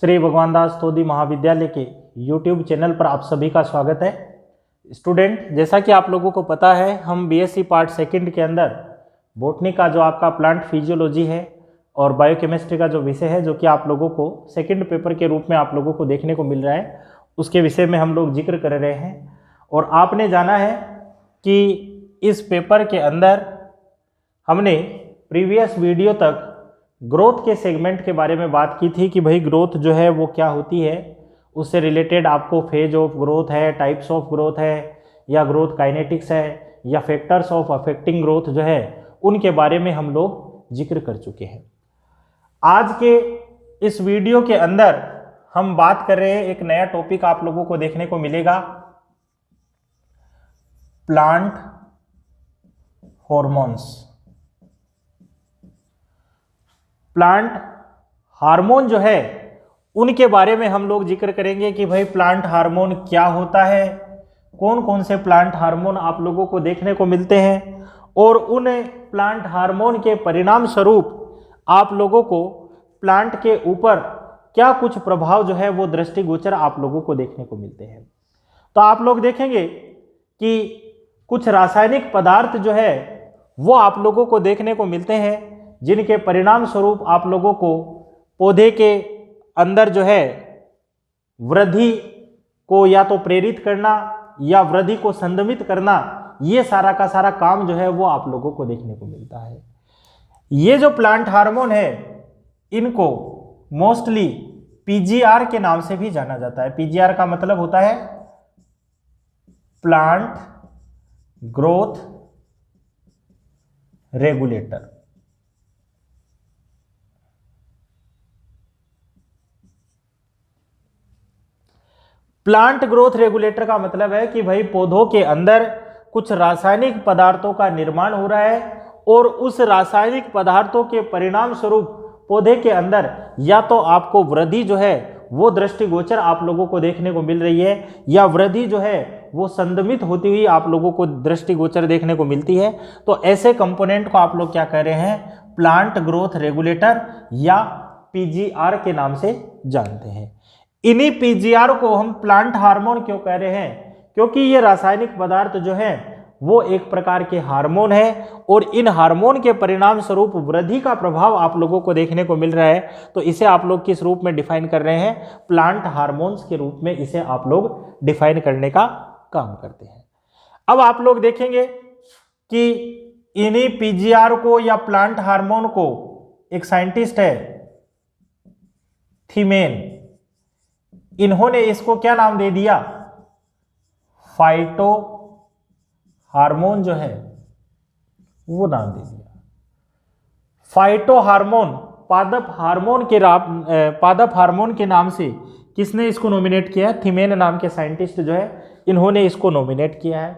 श्री भगवान दास तोदी महाविद्यालय के YouTube चैनल पर आप सभी का स्वागत है। स्टूडेंट, जैसा कि आप लोगों को पता है, हम बीएससी पार्ट सेकंड के अंदर बॉटनी का जो आपका प्लांट फिजियोलॉजी है और बायोकेमिस्ट्री का जो विषय है, जो कि आप लोगों को सेकंड पेपर के रूप में आप लोगों को देखने को मिल रहा है, उसके विषय में हम लोग जिक्र कर रहे हैं। और आपने जाना है कि इस पेपर के अंदर हमने प्रीवियस वीडियो तक ग्रोथ के सेगमेंट के बारे में बात की थी कि भाई ग्रोथ जो है वो क्या होती है, उससे रिलेटेड आपको फेज ऑफ ग्रोथ है, टाइप्स ऑफ ग्रोथ है, या ग्रोथ काइनेटिक्स है, या फैक्टर्स ऑफ अफेक्टिंग ग्रोथ जो है, उनके बारे में हम लोग जिक्र कर चुके हैं। आज के इस वीडियो के अंदर हम बात कर रहे हैं, एक नया टॉपिक आप लोगों को देखने को मिलेगा, प्लांट हॉर्मोन्स। प्लांट हार्मोन जो है उनके बारे में हम लोग जिक्र करेंगे कि भाई प्लांट हार्मोन क्या होता है, कौन कौन से प्लांट हार्मोन आप लोगों को देखने को मिलते हैं, और उन प्लांट हार्मोन के परिणाम स्वरूप आप लोगों को प्लांट के ऊपर क्या कुछ प्रभाव जो है वो दृष्टिगोचर आप लोगों को देखने को मिलते हैं। तो आप लोग देखेंगे कि कुछ रासायनिक पदार्थ जो है वो आप लोगों को देखने को मिलते हैं, जिनके परिणाम स्वरूप आप लोगों को पौधे के अंदर जो है वृद्धि को या तो प्रेरित करना या वृद्धि को संदमित करना, ये सारा का सारा काम जो है वो आप लोगों को देखने को मिलता है। ये जो प्लांट हार्मोन है, इनको मोस्टली पीजीआर के नाम से भी जाना जाता है। पीजीआर का मतलब होता है plant growth regulator. Plant growth regulator का मतलब है कि भाई पौधों के अंदर कुछ रासायनिक पदार्थों का निर्माण हो रहा है, और उस रासायनिक पदार्थों के परिणाम स्वरूप पौधे के अंदर या तो आपको वृद्धि जो है वो दृष्टिगोचर आप लोगों को देखने को मिल रही है, या वृद्धि जो है वो संदमित होती हुई आप लोगों को दृष्टिगोचर देखने को मिलती है। तो ऐसे कंपोनेंट को आप लोग क्या कह रहे हैं, प्लांट ग्रोथ रेगुलेटर या पीजीआर के नाम से जानते हैं। इन्हीं पीजीआर को हम प्लांट हार्मोन क्यों कह रहे हैं, क्योंकि ये रासायनिक पदार्थ जो है वो एक प्रकार के हार्मोन है, और इन हार्मोन के परिणाम स्वरूप वृद्धि का प्रभाव आप लोगों को देखने को मिल रहा है। तो इसे आप लोग किस रूप में डिफाइन कर रहे हैं, प्लांट हार्मोन्स के रूप में इसे आप लोग डिफाइन करने का काम करते हैं। अब आप लोग देखेंगे कि इन्हीं पीजीआर को या प्लांट हार्मोन को एक साइंटिस्ट है थीमेन, इन्होंने इसको क्या नाम दे दिया, फाइटो हार्मोन जो है वो नाम दे दिया। फाइटो हार्मोन पादप हार्मोन के नाम से किसने इसको नॉमिनेट किया, थीमेन नाम के साइंटिस्ट जो है, इन्होंने इसको नॉमिनेट किया है।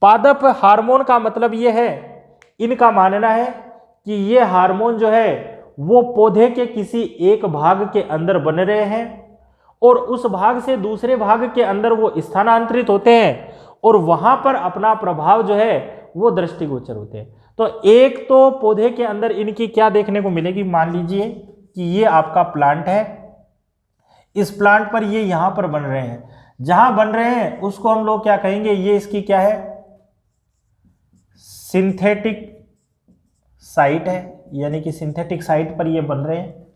पादप हार्मोन का मतलब ये है, इनका मानना है कि ये हार्मोन जो है वो पौधे के किसी एक भाग के अंदर बन रहे हैं, और उस भाग से दूसरे भाग के अंदर वो स्थानांतरित होते हैं, और वहां पर अपना प्रभाव जो है वो दृष्टिगोचर होते हैं। तो एक तो पौधे के अंदर इनकी क्या देखने को मिलेगी, मान लीजिए कि ये आपका प्लांट है, इस प्लांट पर ये यहां पर बन रहे हैं, जहां बन रहे हैं उसको हम लोग क्या कहेंगे, ये इसकी क्या है, सिंथेटिक साइट है, यानी कि सिंथेटिक साइट पर ये बन रहे हैं।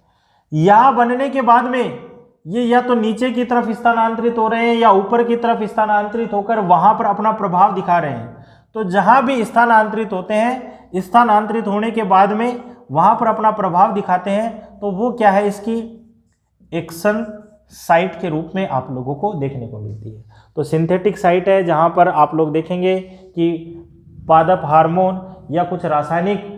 यहां बनने के बाद में ये या तो नीचे की तरफ स्थानांतरित हो रहे हैं या ऊपर की तरफ स्थानांतरित होकर वहां पर अपना प्रभाव दिखा रहे हैं। तो जहां भी स्थानांतरित होते हैं, स्थानांतरित होने के बाद में वहां पर अपना प्रभाव दिखाते हैं, तो वो क्या है, इसकी एक्शन साइट के रूप में आप लोगों को देखने को मिलती है। तो सिंथेटिक साइट है जहां पर आप लोग देखेंगे कि पादप हार्मोन या कुछ रासायनिक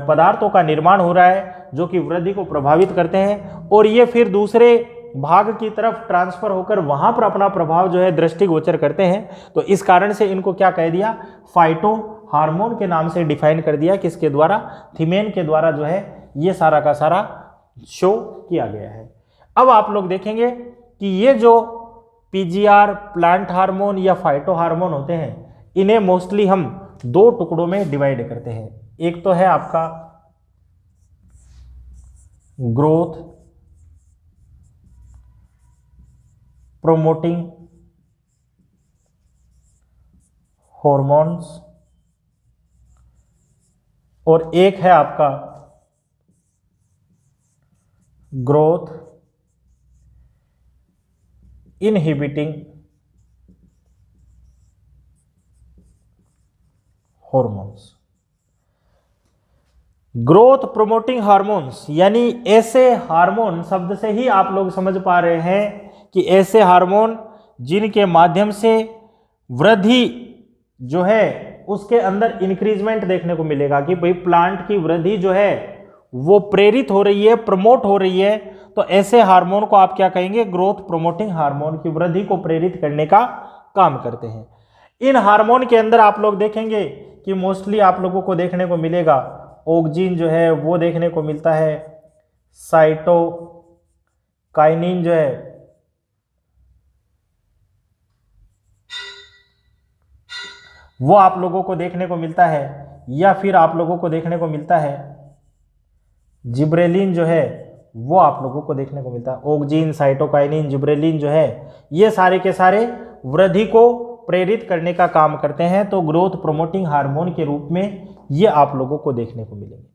पदार्थों का निर्माण हो रहा है जो कि वृद्धि को प्रभावित करते हैं, और ये फिर दूसरे भाग की तरफ ट्रांसफर होकर वहां पर अपना प्रभाव जो है दृष्टिगोचर करते हैं। तो इस कारण से इनको क्या कह दिया, फाइटो हार्मोन के नाम से डिफाइन कर दिया, किसके द्वारा, थीमेन के द्वारा जो है ये सारा का सारा शो किया गया है। अब आप लोग देखेंगे कि ये जो पीजीआर, प्लांट हार्मोन या फाइटो हार्मोन होते हैं, इन्हें मोस्टली हम दो टुकड़ों में डिवाइड करते हैं। एक तो है आपका ग्रोथ प्रोमोटिंग हॉर्मोन्स, और एक है आपका growth inhibiting hormones. Growth promoting hormones यानी ऐसे हार्मोन, शब्द से ही आप लोग समझ पा रहे हैं कि ऐसे हार्मोन जिनके माध्यम से वृद्धि जो है उसके अंदर इंक्रीजमेंट देखने को मिलेगा कि भाई प्लांट की वृद्धि जो है वो प्रेरित हो रही है, प्रमोट हो रही है, तो ऐसे हार्मोन को आप क्या कहेंगे? ग्रोथ प्रोमोटिंग हार्मोन की वृद्धि को प्रेरित करने का काम करते हैं। इन हार्मोन के अंदर आप लोग देखेंगे कि मोस्टली आप लोगों को देखने को मिलेगा ऑक्जिन जो है वो देखने को मिलता है, साइटोकाइनिन जो है वो आप लोगों को देखने को मिलता है, या फिर आप लोगों को देखने को मिलता है जिब्रेलिन जो है वो आप लोगों को देखने को मिलता है। ऑक्जिन, साइटोकाइनिन, जिब्रेलिन जो है ये सारे के सारे वृद्धि को प्रेरित करने का काम करते हैं, तो ग्रोथ प्रोमोटिंग हार्मोन के रूप में ये आप लोगों को देखने को मिलेंगे।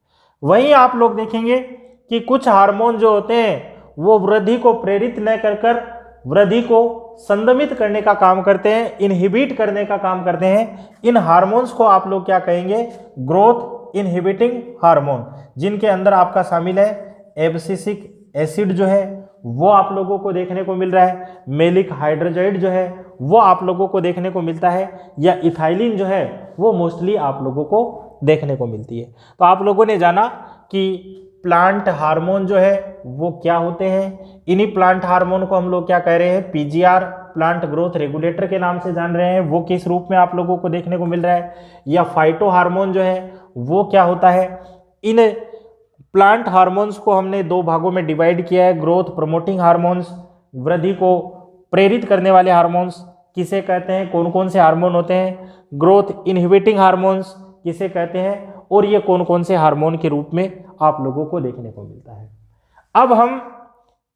वहीं आप लोग देखेंगे कि कुछ हार्मोन जो होते हैं वो वृद्धि को प्रेरित न कर वृद्धि को संदमित करने का काम करते हैं, इनहिबिट करने का काम करते हैं। इन हार्मोन्स को आप लोग क्या कहेंगे? ग्रोथ इनहिबिटिंग हार्मोन, जिनके अंदर आपका शामिल है एब्सिसिक एसिड जो है वो आप लोगों को देखने को मिल रहा है, मेलिक हाइड्रोजाइड जो है वो आप लोगों को देखने को मिलता है, या इथाइलिन जो है वो मोस्टली आप लोगों को देखने को मिलती है। तो आप लोगों ने जाना कि प्लांट हार्मोन जो है वो क्या होते हैं। इन्हीं प्लांट हार्मोन को हम लोग क्या कह रहे हैं? पीजीआर, प्लांट ग्रोथ रेगुलेटर के नाम से जान रहे हैं। वो किस रूप में आप लोगों को देखने को मिल रहा है? या फाइटो हार्मोन जो है वो क्या होता है? इन प्लांट हार्मोन्स को हमने दो भागों में डिवाइड किया है। ग्रोथ प्रमोटिंग हार्मोन्स, वृद्धि को प्रेरित करने वाले हार्मोन्स किसे कहते हैं? कौन कौन से हार्मोन होते हैं? ग्रोथ इनहिबिटिंग हार्मोन्स किसे कहते हैं? और ये कौन कौन से हार्मोन के रूप में आप लोगों को देखने को मिलता है। अब हम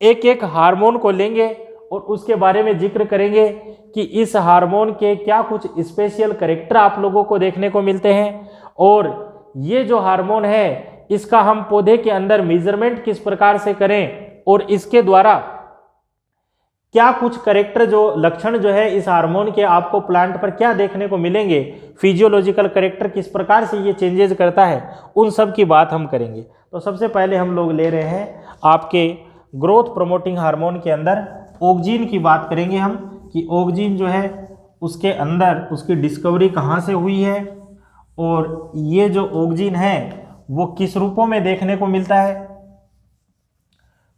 एक एक हार्मोन को लेंगे और उसके बारे में जिक्र करेंगे कि इस हार्मोन के क्या कुछ स्पेशल कैरेक्टर आप लोगों को देखने को मिलते हैं, और ये जो हार्मोन है इसका हम पौधे के अंदर मेजरमेंट किस प्रकार से करें, और इसके द्वारा क्या कुछ कैरेक्टर जो लक्षण जो है इस हार्मोन के आपको प्लांट पर क्या देखने को मिलेंगे, फिजियोलॉजिकल कैरेक्टर किस प्रकार से ये चेंजेस करता है, उन सब की बात हम करेंगे। तो सबसे पहले हम लोग ले रहे हैं आपके ग्रोथ प्रमोटिंग हार्मोन के अंदर ऑक्जिन की बात करेंगे हम, कि ऑक्जिन जो है उसके अंदर उसकी डिस्कवरी कहाँ से हुई है, और ये जो ऑक्जिन है वो किस रूपों में देखने को मिलता है,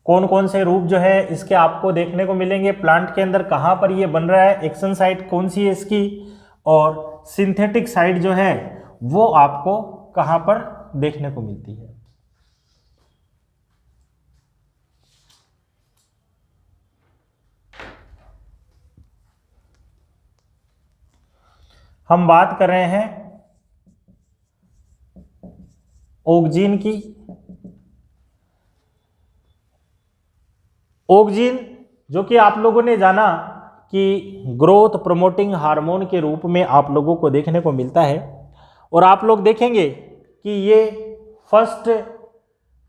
कौन कौन से रूप जो है इसके आपको देखने को मिलेंगे प्लांट के अंदर, कहाँ पर ये बन रहा है, एक्शन साइट कौन सी है इसकी, और सिंथेटिक साइट जो है वो आपको कहाँ पर देखने को मिलती है। हम बात कर रहे हैं ऑक्जिन की। ऑक्जिन जो कि आप लोगों ने जाना कि ग्रोथ प्रमोटिंग हार्मोन के रूप में आप लोगों को देखने को मिलता है, और आप लोग देखेंगे कि ये फर्स्ट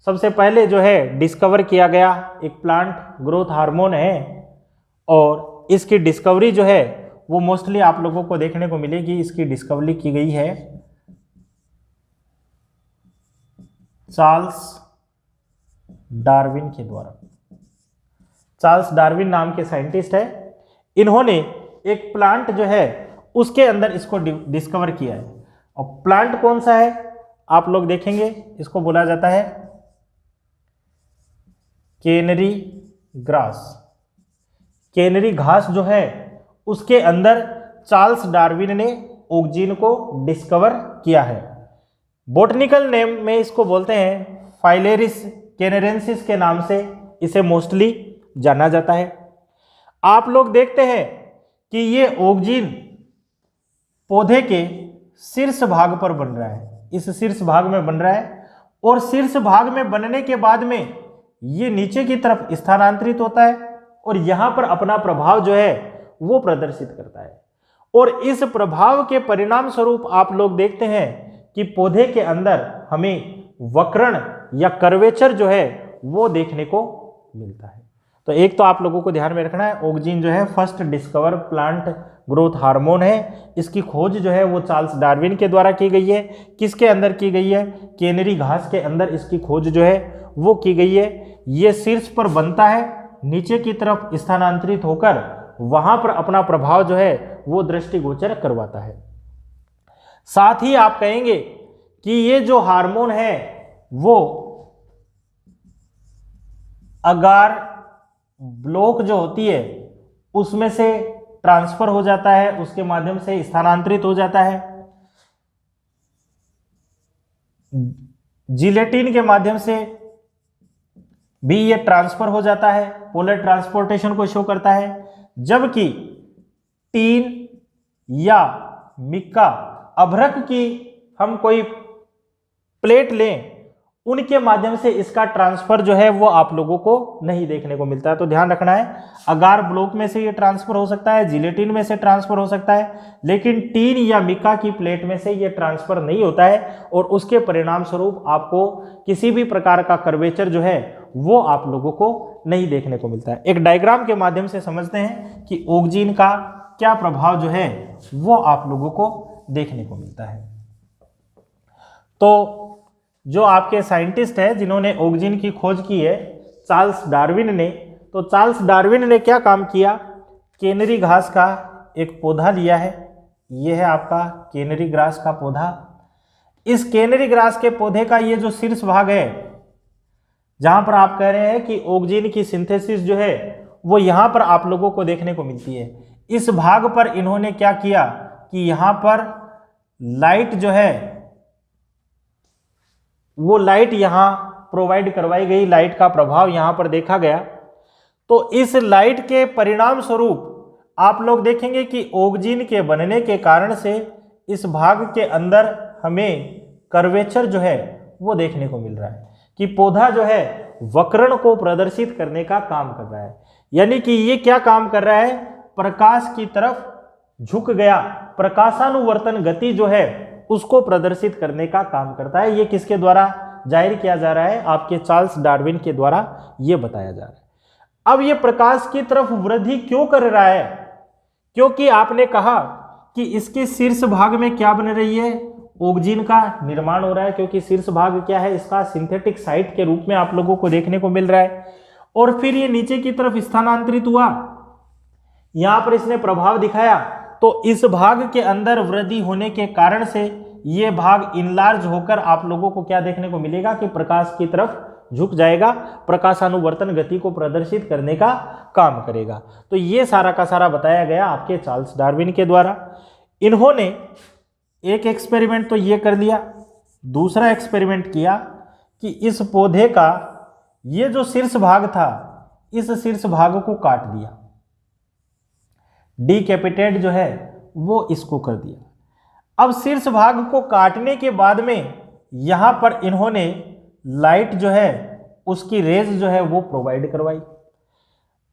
सबसे पहले जो है डिस्कवर किया गया एक प्लांट ग्रोथ हार्मोन है, और इसकी डिस्कवरी जो है वो मोस्टली आप लोगों को देखने को मिलेगी, इसकी डिस्कवरी की गई है चार्ल्स डार्विन के द्वारा। चार्ल्स डार्विन नाम के साइंटिस्ट है, इन्होंने एक प्लांट जो है उसके अंदर इसको डिस्कवर किया है। और प्लांट कौन सा है आप लोग देखेंगे, इसको बोला जाता है केनरी ग्रास। केनरी घास जो है उसके अंदर चार्ल्स डार्विन ने ऑक्जिन को डिस्कवर किया है। बॉटनिकल नेम में इसको बोलते हैं फाइलेरिस कैनेरेंसिस के नाम से इसे मोस्टली जाना जाता है। आप लोग देखते हैं कि ये ऑक्जिन पौधे के शीर्ष भाग पर बन रहा है, इस शीर्ष भाग में बन रहा है, और शीर्ष भाग में बनने के बाद में ये नीचे की तरफ स्थानांतरित होता है, और यहां पर अपना प्रभाव जो है वो प्रदर्शित करता है। और इस प्रभाव के परिणाम स्वरूप आप लोग देखते हैं कि पौधे के अंदर हमें वक्रण या कर्वेचर जो है वो देखने को मिलता है। तो एक तो आप लोगों को ध्यान में रखना है, ऑक्जिन जो है first discover plant growth hormone है। इसकी खोज जो है वो चार्ल्स डार्विन के द्वारा की गई है। किसके अंदर की गई है? केनरी घास के अंदर इसकी खोज जो है वो की गई है। ये शीर्ष पर बनता है, नीचे की तरफ स्थानांतरित होकर वहां पर अपना प्रभाव जो है वो दृष्टिगोचर करवाता है। साथ ही आप कहेंगे कि ये जो हार्मोन है वो अगार ब्लॉक जो होती है उसमें से ट्रांसफर हो जाता है, उसके माध्यम से स्थानांतरित हो जाता है। जिलेटिन के माध्यम से भी ये ट्रांसफर हो जाता है, पोलर ट्रांसपोर्टेशन को शो करता है। जबकि टीन या मिक्का अभ्रक की हम कोई प्लेट लें, उनके माध्यम से इसका ट्रांसफर जो है वो आप लोगों को नहीं देखने को मिलता है। तो ध्यान रखना है, अगार ब्लॉक में से ये ट्रांसफर हो सकता है, जिलेटिन में से ट्रांसफर हो सकता है, लेकिन टीन या मिक्का की प्लेट में से ये ट्रांसफर नहीं होता है और उसके परिणाम स्वरूप आपको किसी भी प्रकार का कर्वेचर जो है वो आप लोगों को नहीं देखने को मिलता है। एक डायग्राम के माध्यम से समझते हैं कि ऑक्जिन का क्या प्रभाव जो है वो आप लोगों को देखने को मिलता है। तो जो आपके साइंटिस्ट है जिन्होंने ऑक्जिन की खोज की है, चार्ल्स डार्विन ने, तो चार्ल्स डार्विन ने क्या काम किया? केनरी घास का एक पौधा लिया है, ये है आपका केनरी ग्रास का पौधा। इस केनरी ग्रास के पौधे का ये जो शीर्ष भाग है, जहां पर आप कह रहे हैं कि ऑक्जिन की सिंथेसिस जो है वो यहां पर आप लोगों को देखने को मिलती है, इस भाग पर इन्होंने क्या किया कि यहां पर लाइट जो है वो लाइट यहां प्रोवाइड करवाई गई, लाइट का प्रभाव यहां पर देखा गया। तो इस लाइट के परिणाम स्वरूप आप लोग देखेंगे कि ऑक्जिन के बनने के कारण से इस भाग के अंदर हमें कर्वेचर जो है वो देखने को मिल रहा है कि पौधा जो है वक्रण को प्रदर्शित करने का काम कर रहा है। यानी कि ये क्या काम कर रहा है? प्रकाश की तरफ झुक गया, प्रकाशानुवर्तन गति जो है उसको प्रदर्शित करने का काम करता है। ये किसके द्वारा जाहिर किया जा रहा है? आपके चार्ल्स डार्विन के द्वारा ये बताया जा रहा है। अब ये प्रकाश की तरफ वृद्धि क्यों कर रहा है? क्योंकि आपने कहा कि इसके शीर्ष भाग में क्या बन रही है? ऑक्जिन का निर्माण हो रहा है, क्योंकि शीर्ष भाग क्या है? इसका सिंथेटिक साइट के रूप में आप लोगों को देखने को मिल रहा है। और फिर ये नीचे की तरफ स्थानांतरित हुआ, यहां पर इसने प्रभाव दिखाया, तो इस भाग के अंदर वृद्धि होने के कारण से ये भाग इनलार्ज होकर आप लोगों को क्या देखने को मिलेगा कि प्रकाश की तरफ झुक जाएगा, प्रकाशानुवर्तन गति को प्रदर्शित करने का काम करेगा। तो ये सारा का सारा बताया गया आपके चार्ल्स डार्विन के द्वारा। इन्होंने एक एक्सपेरिमेंट तो ये कर लिया, दूसरा एक्सपेरिमेंट किया कि इस पौधे का ये जो शीर्ष भाग था, इस शीर्ष भाग को काट दिया, डिकैपिटेट जो है वो इसको कर दिया। अब शीर्ष भाग को काटने के बाद में यहां पर इन्होंने लाइट जो है उसकी रेज जो है वो प्रोवाइड करवाई।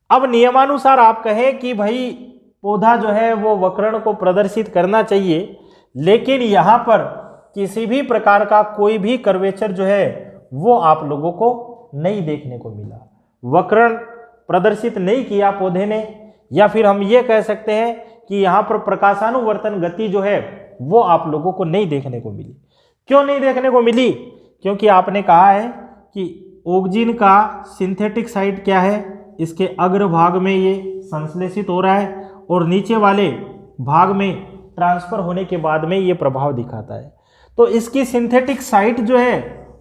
अब नियमानुसार आप कहें कि भाई पौधा जो है वो वक्रण को प्रदर्शित करना चाहिए, लेकिन यहां पर किसी भी प्रकार का कोई भी कर्वेचर जो है वो आप लोगों को नहीं देखने को मिला, वक्रण प्रदर्शित नहीं किया पौधे ने, या फिर हम ये कह सकते हैं कि यहाँ पर प्रकाशानुवर्तन गति जो है वो आप लोगों को नहीं देखने को मिली। क्यों नहीं देखने को मिली? क्योंकि आपने कहा है कि ऑक्जिन का सिंथेटिक साइट क्या है? इसके अग्र भाग में ये संश्लेषित हो रहा है और नीचे वाले भाग में ट्रांसफर होने के बाद में ये प्रभाव दिखाता है। तो इसकी सिंथेटिक साइट जो है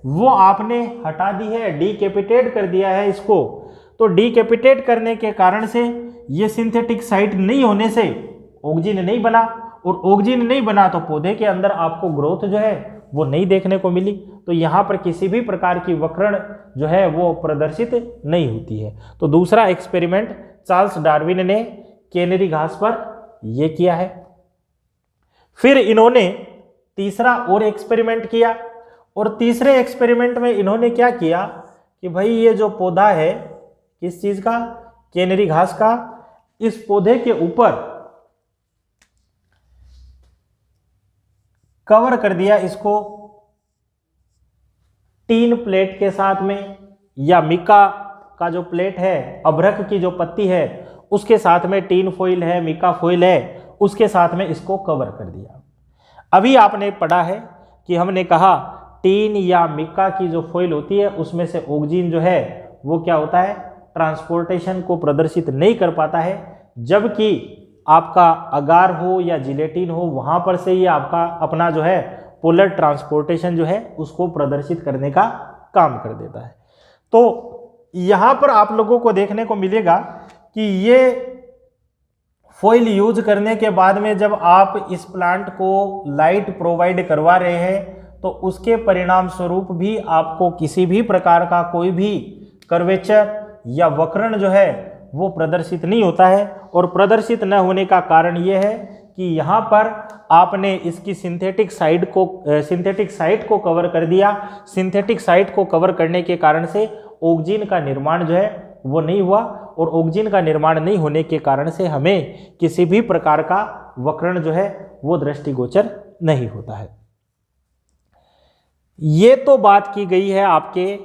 वो आपने हटा दी है, डिकैपिटेट कर दिया है इसको। तो डिकैपिटेट करने के कारण से ये सिंथेटिक साइट नहीं होने से ऑक्जिन नहीं बना, और ऑक्जिन नहीं बना तो पौधे के अंदर आपको ग्रोथ जो है वो नहीं देखने को मिली। तो यहाँ पर किसी भी प्रकार की वक्रण जो है वो प्रदर्शित नहीं होती है। तो दूसरा एक्सपेरिमेंट चार्ल्स डार्विन ने केनरी घास पर यह किया है। फिर इन्होंने तीसरा और एक्सपेरिमेंट किया, और तीसरे एक्सपेरिमेंट में इन्होंने क्या किया कि भाई ये जो पौधा है किस चीज़ का? कैनरी घास का, इस पौधे के ऊपर कवर कर दिया इसको टीन प्लेट के साथ में, या मिका का जो प्लेट है, अभ्रक की जो पत्ती है उसके साथ में टीन फॉइल है, मिका फॉइल है, उसके साथ में इसको कवर कर दिया। अभी आपने पढ़ा है कि हमने कहा टीन या मिका की जो फॉइल होती है उसमें से ऑक्सीजन जो है वो क्या होता है, ट्रांसपोर्टेशन को प्रदर्शित नहीं कर पाता है, जबकि आपका अगार हो या जिलेटिन हो वहां पर से ये आपका अपना जो है पोलर ट्रांसपोर्टेशन जो है उसको प्रदर्शित करने का काम कर देता है। तो यहां पर आप लोगों को देखने को मिलेगा कि ये फॉइल यूज करने के बाद में जब आप इस प्लांट को लाइट प्रोवाइड करवा रहे हैं तो उसके परिणाम स्वरूप भी आपको किसी भी प्रकार का कोई भी कर्वेचर या वक्रण जो है वो प्रदर्शित नहीं होता है। और प्रदर्शित न होने का कारण ये है कि यहाँ पर आपने इसकी सिंथेटिक साइट को कवर कर दिया। सिंथेटिक साइट को कवर करने के कारण से ऑक्सीजन का निर्माण जो है वो नहीं हुआ, और ऑक्सीजन का निर्माण नहीं होने के कारण से हमें किसी भी प्रकार का वक्रण जो है वो दृष्टिगोचर नहीं होता है। ये तो बात की गई है आपके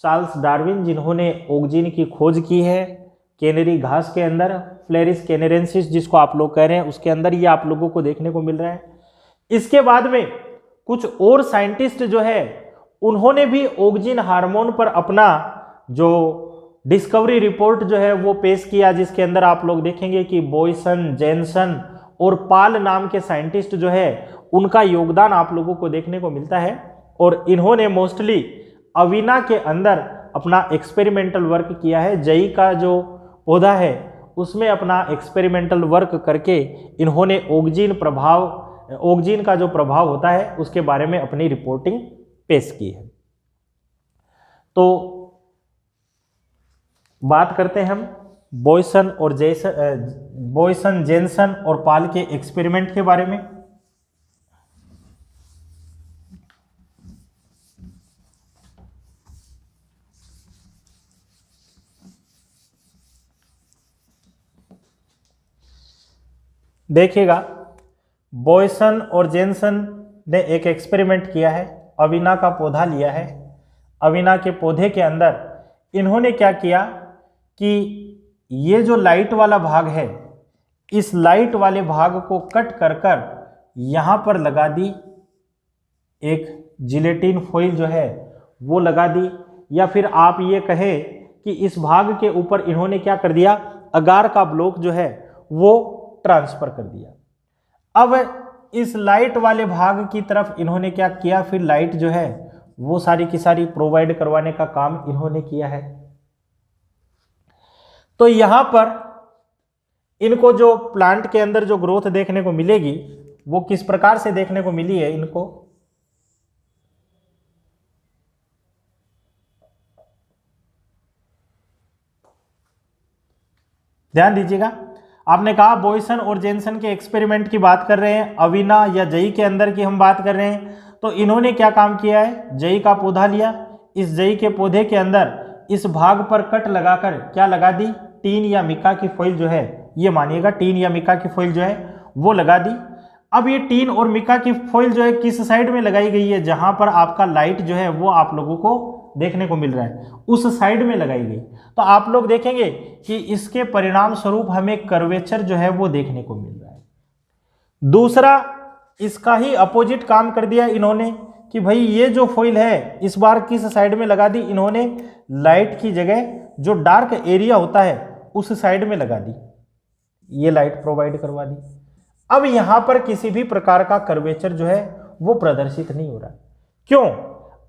चार्ल्स डार्विन जिन्होंने ऑक्सीजन की खोज की है कैनरी घास के अंदर, फ्लेरिस कैनेरेंसिस जिसको आप लोग कह रहे हैं उसके अंदर, ये आप लोगों को देखने को मिल रहा है। इसके बाद में कुछ और साइंटिस्ट जो है उन्होंने भी ऑक्सीजन हार्मोन पर अपना जो डिस्कवरी रिपोर्ट जो है वो पेश किया, जिसके अंदर आप लोग देखेंगे कि बॉयसन, जेनसन और पाल नाम के साइंटिस्ट जो है उनका योगदान आप लोगों को देखने को मिलता है। और इन्होंने मोस्टली अविना के अंदर अपना एक्सपेरिमेंटल वर्क किया है। जई का जो पौधा है उसमें अपना एक्सपेरिमेंटल वर्क करके इन्होंने ऑक्सीजन का जो प्रभाव होता है उसके बारे में अपनी रिपोर्टिंग पेश की है। तो बात करते हैं हम बॉयसन, जेनसन और पाल के एक्सपेरिमेंट के बारे में। देखिएगा, बॉयसन और जेनसन ने एक एक्सपेरिमेंट किया है, अविना का पौधा लिया है। अविना के पौधे के अंदर इन्होंने क्या किया कि ये जो लाइट वाला भाग है, इस लाइट वाले भाग को कट कर कर यहाँ पर लगा दी एक जिलेटिन फॉइल जो है वो लगा दी, या फिर आप ये कहे कि इस भाग के ऊपर इन्होंने क्या कर दिया, अगार का ब्लॉक जो है वो ट्रांसफर कर दिया। अब इस लाइट वाले भाग की तरफ इन्होंने क्या किया, फिर लाइट जो है वो सारी की सारी प्रोवाइड करवाने का काम इन्होंने किया है। तो यहां पर इनको जो प्लांट के अंदर जो ग्रोथ देखने को मिलेगी वो किस प्रकार से देखने को मिली है, इनको ध्यान दीजिएगा। आपने कहा बॉयसन और जेनसन के एक्सपेरिमेंट की बात कर रहे हैं, अविना या जई के अंदर की हम बात कर रहे हैं। तो इन्होंने क्या काम किया है, जई का पौधा लिया, इस जई के पौधे के अंदर इस भाग पर कट लगाकर क्या लगा दी, टीन या मिका की फॉइल जो है, ये मानिएगा टीन या मिका की फॉइल जो है वो लगा दी। अब ये टीन और मिका की फॉइल जो है किस साइड में लगाई गई है, जहां पर आपका लाइट जो है वो आप लोगों को देखने को मिल रहा है उस साइड में लगाई गई। तो आप लोग देखेंगे कि इसके परिणाम स्वरूप हमें कर्वेचर जो है वो देखने को मिल रहा है। दूसरा, इसका ही अपोजिट काम कर दिया इन्होंने कि भाई ये जो फॉइल है इस बार किस साइड में लगा दी, इन्होंने लाइट की जगह जो डार्क एरिया होता है उस साइड में लगा दी, ये लाइट प्रोवाइड करवा दी। अब यहां पर किसी भी प्रकार का कर्वेचर जो है वो प्रदर्शित नहीं हो रहा। क्यों?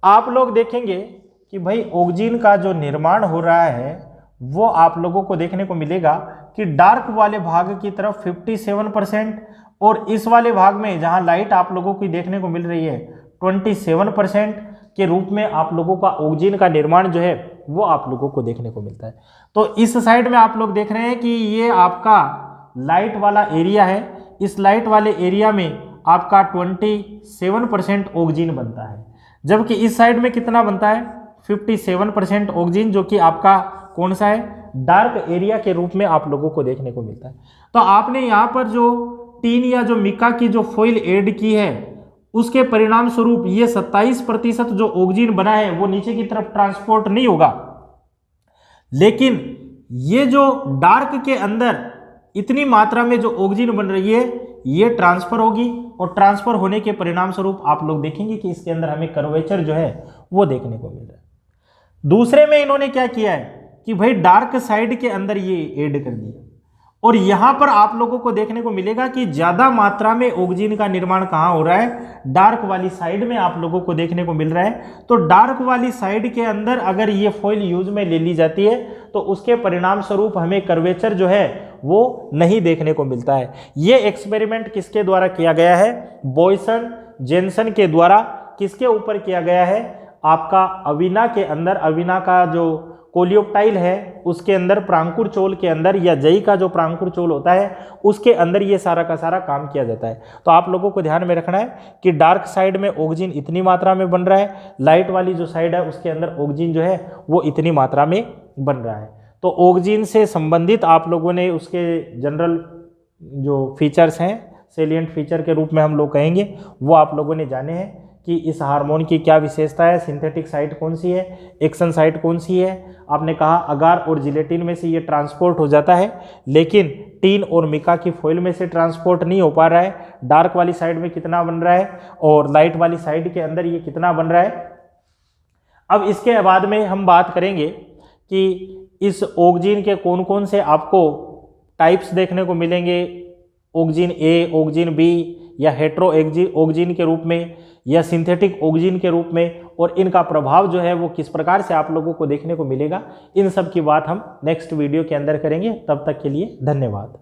आप लोग देखेंगे कि भाई ऑक्सीजन का जो निर्माण हो रहा है वो आप लोगों को देखने को मिलेगा कि डार्क वाले भाग की तरफ 57% और इस वाले भाग में जहां लाइट आप लोगों की देखने को मिल रही है 27% के रूप में आप लोगों का ऑक्सीजन का निर्माण जो है वो आप लोगों को देखने को मिलता है। तो इस साइड में आप लोग देख रहे हैं कि ये आपका लाइट वाला एरिया है, इस लाइट वाले एरिया में आपका 27% ऑक्सीजन बनता है, जबकि इस साइड में कितना बनता है 57% ऑक्सीजन, जो कि आपका कौन सा है, डार्क एरिया के रूप में आप लोगों को देखने को मिलता है। तो आपने यहाँ पर जो टीन या जो मिका की जो फॉइल ऐड की है उसके परिणाम स्वरूप ये 27% जो ऑक्सीजन बना है वो नीचे की तरफ ट्रांसपोर्ट नहीं होगा, लेकिन ये जो डार्क के अंदर इतनी मात्रा में जो ऑक्सीजन बन रही है ये ट्रांसफर होगी, और ट्रांसफर होने के परिणाम स्वरूप आप लोग देखेंगे कि इसके अंदर हमें कर्वेचर जो है वो देखने को मिल रहा है। दूसरे में इन्होंने क्या किया है कि भाई डार्क साइड के अंदर ये ऐड कर दिया, और यहां पर आप लोगों को देखने को मिलेगा कि ज्यादा मात्रा में ऑक्सीजन का निर्माण कहां हो रहा है, डार्क वाली साइड में आप लोगों को देखने को मिल रहा है। तो डार्क वाली साइड के अंदर अगर ये फॉइल यूज में ले ली जाती है तो उसके परिणाम स्वरूप हमें कर्वेचर जो है वो नहीं देखने को मिलता है। ये एक्सपेरिमेंट किसके द्वारा किया गया है? बॉयसन जेनसन के द्वारा। किसके ऊपर किया गया है? आपका अविना के अंदर, अविना का जो कोलियोप्टाइल है उसके अंदर, प्रांकुर चोल के अंदर, या जई का जो प्रांकुर चोल होता है उसके अंदर ये सारा का सारा काम किया जाता है। तो आप लोगों को ध्यान में रखना है कि डार्क साइड में ऑक्सीजन इतनी मात्रा में बन रहा है, लाइट वाली जो साइड है उसके अंदर ऑक्सीजन जो है वो इतनी मात्रा में बन रहा है। तो ऑक्सीजन से संबंधित आप लोगों ने उसके जनरल जो फीचर्स हैं, सेलिएंट फीचर के रूप में हम लोग कहेंगे, वो आप लोगों ने जाने हैं कि इस हार्मोन की क्या विशेषता है, सिंथेटिक साइट कौन सी है, एक्शन साइट कौन सी है। आपने कहा अगार और जिलेटिन में से ये ट्रांसपोर्ट हो जाता है, लेकिन टीन और मिका की फॉइल में से ट्रांसपोर्ट नहीं हो पा रहा है। डार्क वाली साइड में कितना बन रहा है और लाइट वाली साइड के अंदर ये कितना बन रहा है। अब इसके बाद में हम बात करेंगे कि इस ऑक्सीजन के कौन कौन से आपको टाइप्स देखने को मिलेंगे, ऑक्सीजन ए, ऑक्सीजन बी, या हेट्रो ऑक्सीजन के रूप में, या सिंथेटिक ऑक्सीजन के रूप में, और इनका प्रभाव जो है वो किस प्रकार से आप लोगों को देखने को मिलेगा। इन सब की बात हम नेक्स्ट वीडियो के अंदर करेंगे। तब तक के लिए धन्यवाद।